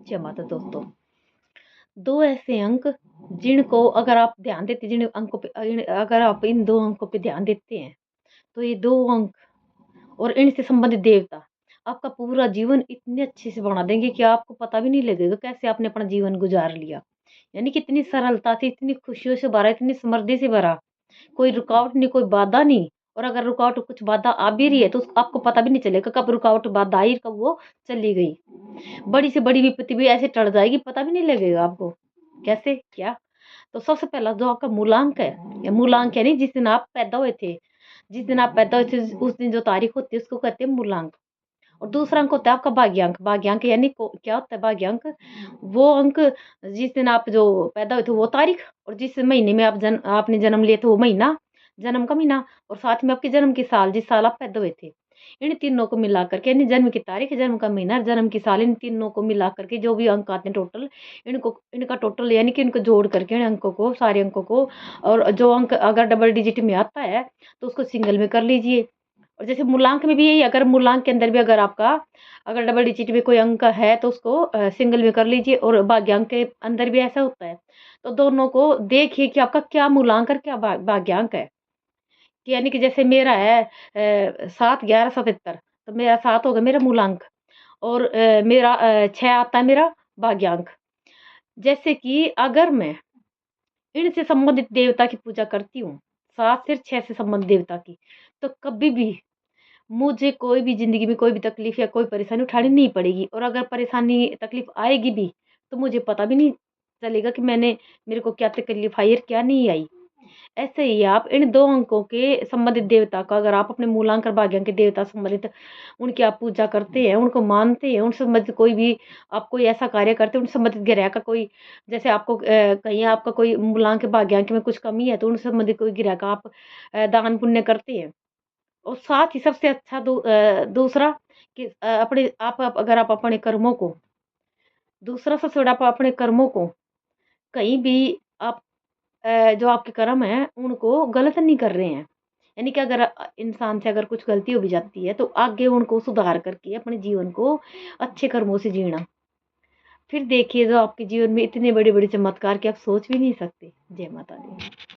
जय माता दोस्तों। दो ऐसे अंक जिनको अगर आप ध्यान देते जिन अंकों पे अगर आप इन दो अंकों पे ध्यान देते हैं तो ये दो अंक और इनसे संबंधित देवता आपका पूरा जीवन इतने अच्छे से बना देंगे कि आपको पता भी नहीं लगेगा कैसे आपने अपना जीवन गुजार लिया। यानी कि इतनी सरलता से, इतनी खुशियों से भरा, इतनी समृद्धि से भरा, कोई रुकावट नहीं, कोई बाधा नहीं। और अगर रुकावट कुछ बाधा आ भी रही है तो आपको पता भी नहीं चलेगा कब रुकावट बाधा आई, कब वो चली गई। बड़ी से बड़ी विपत्ति भी ऐसे टल जाएगी, पता भी नहीं लगेगा आपको। कैसे क्या? तो सबसे पहला जो आपका मूलांक है, या मूलांक यानी जिस दिन आप पैदा हुए थे, जिस दिन आप पैदा हुए थे उस दिन जो तारीख होती है उसको कहते हैं मूलांक। और दूसरा अंक होता है आपका भाग्यांक। भाग्यांक यानी क्या होता है भाग्यांक? वो अंक जिस दिन आप जो पैदा हुए थे वो तारीख, और जिस महीने में आपने जन्म लिया था वो महीना, जन्म का महीना, और साथ में आपके जन्म की साल, जिस साल आप पैदा हुए थे। इन तीनों को मिलाकर के, यानी जन्म की तारीख, जन्म का महीना, जन्म की साल, इन तीनों को मिलाकर के जो भी अंक आते हैं टोटल, इनको इनका टोटल यानी कि इनको जोड़ करके इन अंकों को, सारे अंकों को, और जो अंक अगर डबल डिजिट में आता है तो उसको सिंगल में कर लीजिए। और जैसे मूलांक में भी यही, अगर मूलांक के अंदर भी अगर आपका अगर डबल डिजिट में कोई अंक है तो उसको सिंगल में कर लीजिए, और भाग्यांक के अंदर भी ऐसा होता है। तो दोनों को देखिए कि आपका क्या मूलांक और क्या भाग्यांक है। कि यानी कि जैसे मेरा है 7 11 77, तो मेरा 7 होगा मेरा मूलांक, और मेरा 6 आता है मेरा भाग्यांक। जैसे कि अगर मैं इनसे संबंधित देवता की पूजा करती हूँ, 7 से 6 से संबंधित देवता की, तो कभी भी मुझे कोई भी ज़िंदगी में कोई भी तकलीफ़ या कोई परेशानी उठानी नहीं पड़ेगी। और अगर परेशानी तकलीफ़ आएगी भी, तो मुझे पता भी नहीं चलेगा कि मेरे को क्या तकलीफ़ आई और क्या नहीं आई। ऐसे ही आप इन 2 अंकों के संबंधित देवता का, अगर आप अपने मूलांक और भाग्यांक के देवता संबंधित उनकी आप पूजा करते हैं, उनको मानते हैं, उनसे संबंधित कोई भी आप कोई ऐसा कार्य करते हैं, उनसे संबंधित ग्रह का कोई, जैसे आपको कहीं आपका कोई मूलांक भाग्यांक में कुछ कमी है तो उनसे संबंधित कोई ग्रह का आप दान पुण्य करते हैं। और साथ ही सबसे अच्छा दूसरा कि अपने आप अगर आप अपने कर्मों को, दूसरा सबसे बड़ा, आप अपने कर्मों को कहीं भी आप जो आपके कर्म हैं उनको गलत नहीं कर रहे हैं। यानी कि अगर इंसान से अगर कुछ गलती हो भी जाती है तो आगे उनको सुधार करके अपने जीवन को अच्छे कर्मों से जीना। फिर देखिए जो आपके जीवन में इतने बड़े-बड़े चमत्कार कि आप सोच भी नहीं सकते। जय माता दी।